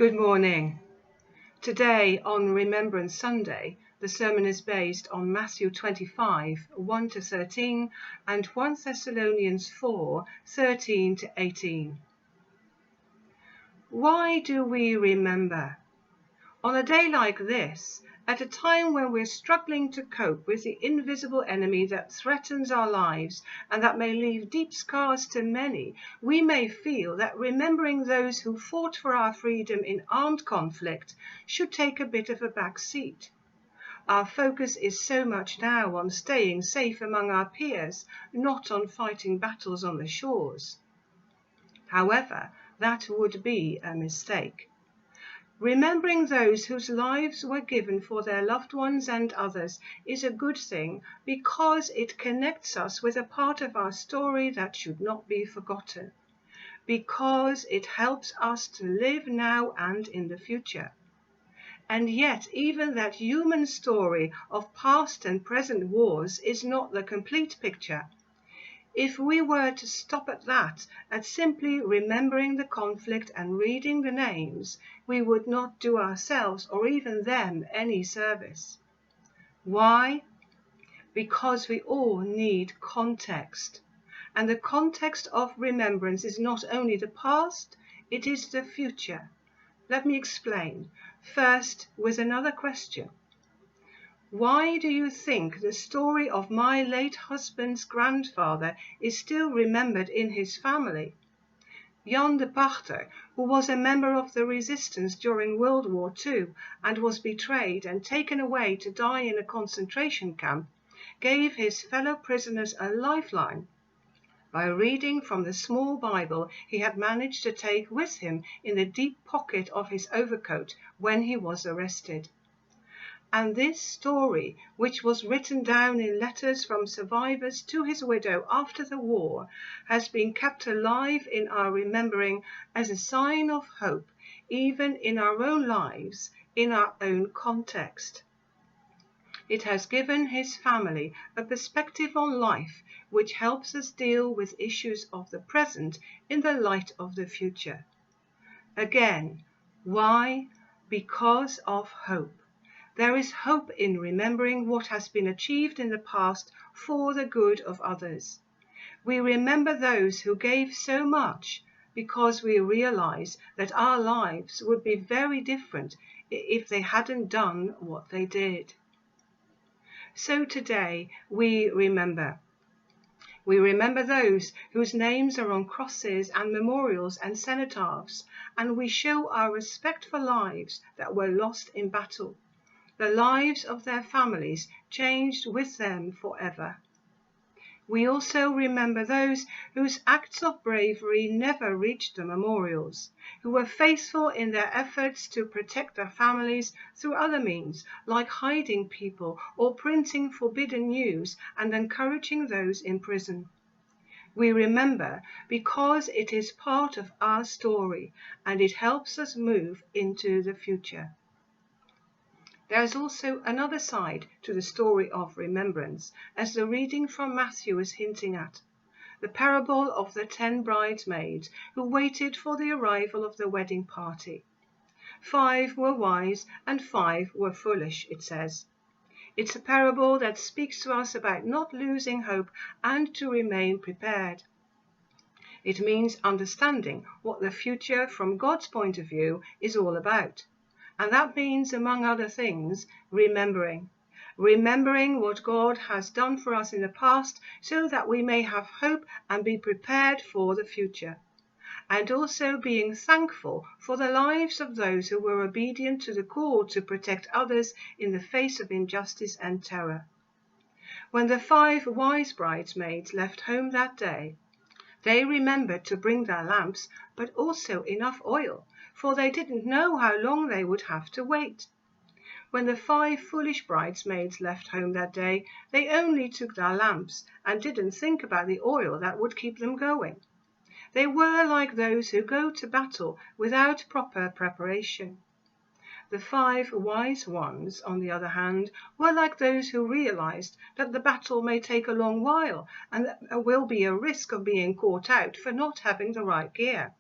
Good morning. Today on Remembrance Sunday, the sermon is based on Matthew 25, 1-13 and 1 Thessalonians 4, 13-18. Why do we remember? On a day like this, at a time when we're struggling to cope with the invisible enemy that threatens our lives and that may leave deep scars to many, we may feel that remembering those who fought for our freedom in armed conflict should take a bit of a back seat. Our focus is so much now on staying safe among our peers, not on fighting battles on the shores. However, that would be a mistake. Remembering those whose lives were given for their loved ones and others is a good thing because it connects us with a part of our story that should not be forgotten, because it helps us to live now and in the future. And yet, even that human story of past and present wars is not the complete picture. If we were to stop at that, at simply remembering the conflict and reading the names, we would not do ourselves or even them any service. Why? Because we all need context. And the context of remembrance is not only the past, it is the future. Let me explain. First, with another question. Why do you think the story of my late husband's grandfather is still remembered in his family? Jan de Pachter, who was a member of the resistance during World War II and was betrayed and taken away to die in a concentration camp, gave his fellow prisoners a lifeline by reading from the small Bible he had managed to take with him in the deep pocket of his overcoat when he was arrested. And this story, which was written down in letters from survivors to his widow after the war, has been kept alive in our remembering as a sign of hope, even in our own lives, in our own context. It has given his family a perspective on life which helps us deal with issues of the present in the light of the future. Again, why? Because of hope. There is hope in remembering what has been achieved in the past for the good of others. We remember those who gave so much because we realize that our lives would be very different if they hadn't done what they did. So today we remember. We remember those whose names are on crosses and memorials and cenotaphs, and we show our respect for lives that were lost in battle. The lives of their families changed with them forever. We also remember those whose acts of bravery never reached the memorials, who were faithful in their efforts to protect their families through other means, like hiding people or printing forbidden news and encouraging those in prison. We remember because it is part of our story and it helps us move into the future. There is also another side to the story of remembrance, as the reading from Matthew is hinting at. The parable of the 10 bridesmaids who waited for the arrival of the wedding party. 5 were wise and 5 were foolish, it says. It's a parable that speaks to us about not losing hope and to remain prepared. It means understanding what the future from God's point of view is all about. And that means, among other things, remembering what God has done for us in the past so that we may have hope and be prepared for the future. And also being thankful for the lives of those who were obedient to the call to protect others in the face of injustice and terror. When the 5 wise bridesmaids left home that day, they remembered to bring their lamps, but also enough oil, for they didn't know how long they would have to wait. When the 5 foolish bridesmaids left home that day, they only took their lamps and didn't think about the oil that would keep them going. They were like those who go to battle without proper preparation. The 5 wise ones, on the other hand, were like those who realized that the battle may take a long while and that there will be a risk of being caught out for not having the right gear.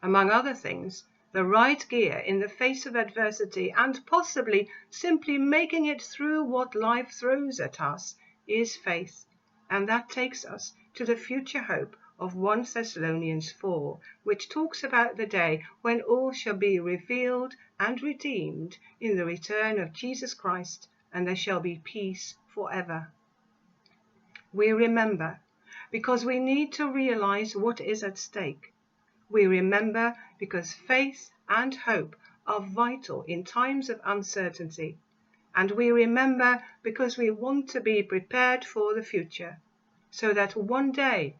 Among other things, the right gear in the face of adversity, and possibly simply making it through what life throws at us, is faith. And that takes us to the future hope of 1 Thessalonians 4, which talks about the day when all shall be revealed and redeemed in the return of Jesus Christ, and there shall be peace forever. We remember because we need to realize what is at stake. We remember because faith and hope are vital in times of uncertainty. And we remember because we want to be prepared for the future, so that one day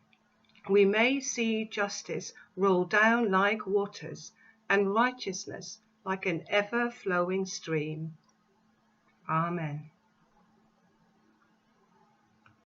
we may see justice roll down like waters and righteousness like an ever-flowing stream. Amen.